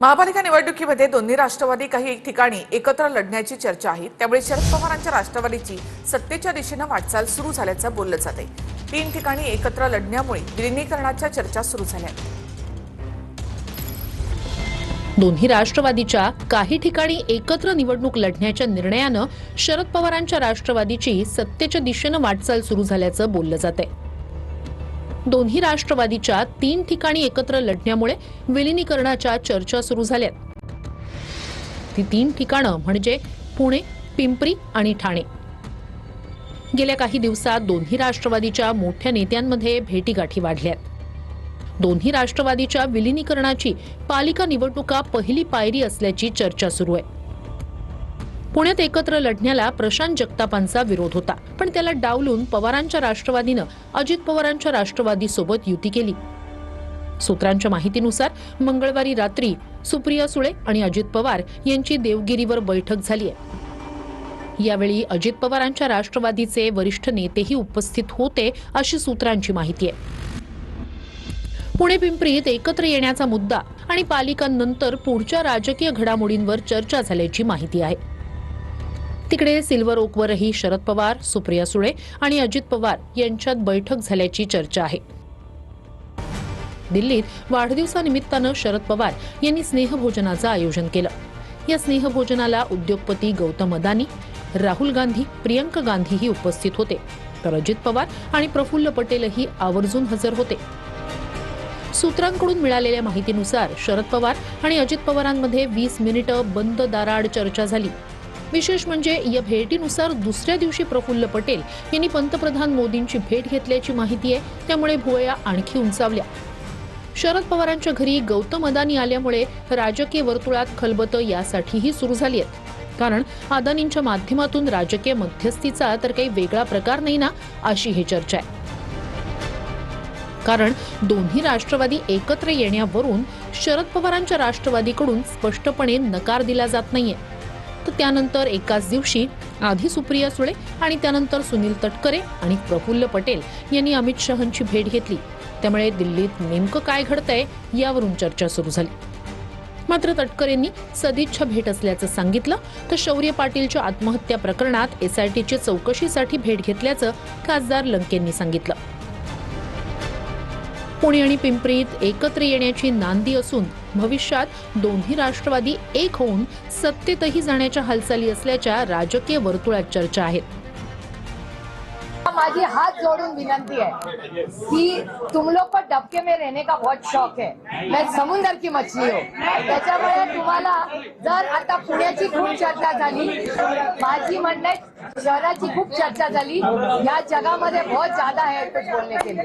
महापालिका निवडणुकीमध्ये दोन्ही राष्ट्रवादी काही ठिकाणी एकत्र लढण्याची चर्चा आहे। त्यामुळे शरद पवारांच्या राष्ट्रवादीची सत्तेच्या दिशेने वाटचाल सुरू झाल्याचं बोललं जाते। 3 ठिकाणी एकत्र लढण्यामुळे विलीनीकरणाच्या चर्चा सुरू झाल्या। दोन्ही राष्ट्रवादीच्या काही ठिकाणी एकत्र निवडणूक लढण्याच्या निर्णयानं शरद पवारांच्या राष्ट्रवादीची सत्तेच्या दिशेने वाटचाल सुरू झाल्याचं बोललं जातंय। दोन्ही राष्ट्रवादीच्या 3 ठिकाणी एकत्र लढण्यामुळे विलीनीकरणाच्या चर्चा सुरू झाल्यात। ती 3 ठिकाणं म्हणजे पुणे, पिंपरी आणि ठाणे। गेल्या काही दिवसात दोन्ही राष्ट्रवादीच्या मोठ्या नेत्यांमध्ये भेटीगाठी वाढल्यात। दोन्ही राष्ट्रवादीच्या विलीनीकरणाची पालिका निवडणुका पहिली पायरी असल्याची चर्चा सुरू आहे। पुण्यात एकत्र लढण्याला प्रशांत जगतापांचा विरोध होता, पण त्याला डावलून पवारांच्या राष्ट्रवादीनं अजित पवारांच्या राष्ट्रवादीसोबत युती केली। सूत्रांच्या माहितीनुसार मंगळवारी रात्री सुप्रिया सुळे आणि अजित पवार यांची देवगिरीवर बैठक झाली आहे। यावेळी अजित पवारांच्या राष्ट्रवादीचे वरिष्ठ नेतेही उपस्थित होते अशी सूत्रांची माहिती आहे। पुणे पिंपरीत एकत्र येण्याचा मुद्दा आणि पालिकांनंतर पुढच्या राजकीय घडामोडींवर चर्चा झाल्याची माहिती आहे। तिकडे सिल्वर ओकवरही शरद पवार, सुप्रिया सुळे आणि अजित पवार यांच्यात बैठक झाल्याची चर्चा आहे। दिल्लीत वाढदिवसानिमित्तानं शरद पवार यांनी स्नेहभोजनाचं आयोजन केलं। या स्नेहभोजनाला उद्योगपती गौतम अदानी, राहुल गांधी, प्रियंका गांधीही उपस्थित होते, तर अजित पवार आणि प्रफुल्ल पटेलही आवर्जून हजर होते। सूत्रांकडून मिळालेल्या माहितीनुसार शरद पवार आणि अजित पवारांमध्ये 20 मिनिटं बंद दाराआड चर्चा झाली। विशेष म्हणजे या भेटीनुसार दुसऱ्या दिवशी प्रफुल्ल पटेल यांनी पंतप्रधान मोदींची भेट घेतल्याची माहिती आहे। त्यामुळे भुवया आणखी उंचावल्या। शरद पवारांच्या घरी गौतम अदानी आल्यामुळे राजकीय वर्तुळात खलबतं यासाठीही सुरू झाली आहेत, कारण अदानींच्या माध्यमातून राजकीय मध्यस्थीचा तर काही वेगळा प्रकार नाही ना, अशी ही चर्चा आहे। कारण दोन्ही राष्ट्रवादी एकत्र येण्यावरून शरद पवारांच्या राष्ट्रवादीकडून स्पष्टपणे नकार दिला जात नाहीये। तर त्यानंतर एकाच दिवशी आधी सुप्रिया सुळे आणि त्यानंतर सुनील तटकरे आणि प्रफुल्ल पटेल यांनी अमित शहांची भेट घेतली। त्यामुळे दिल्लीत नेमकं काय घडतंय यावरून चर्चा सुरू झाली। मात्र तटकरेंनी सदिच्छा भेट असल्याचं सांगितलं, तर शौर्य पाटीलच्या आत्महत्या प्रकरणात एसआयटीची चौकशीसाठी भेट घेतल्याचं खासदार लंकेंनी सांगितलं। पुणे आणि पिंपरीत एकत्र येण्याची नांदी असून भविष्यात दोन्ही राष्ट्रवादी एक होऊन सत्तेतही जाण्याच्या हालचाली असल्याच्या राजकीय वर्तुळात चर्चा आहेत। माझी हाथ जोड़ून विनंती है कि तुम लोग को डबके में रहने का बहुत शौक है। मैं समुद्र की मछली हूँ, त्याच्यामुळे तुम्हाला जर आता पुण्याची खूप चर्चा झाली, माझी म्हणणे शहराची खूप चर्चा झाली, या जगामध्ये बहुत ज्यादा है कुछ बोलने के लिए।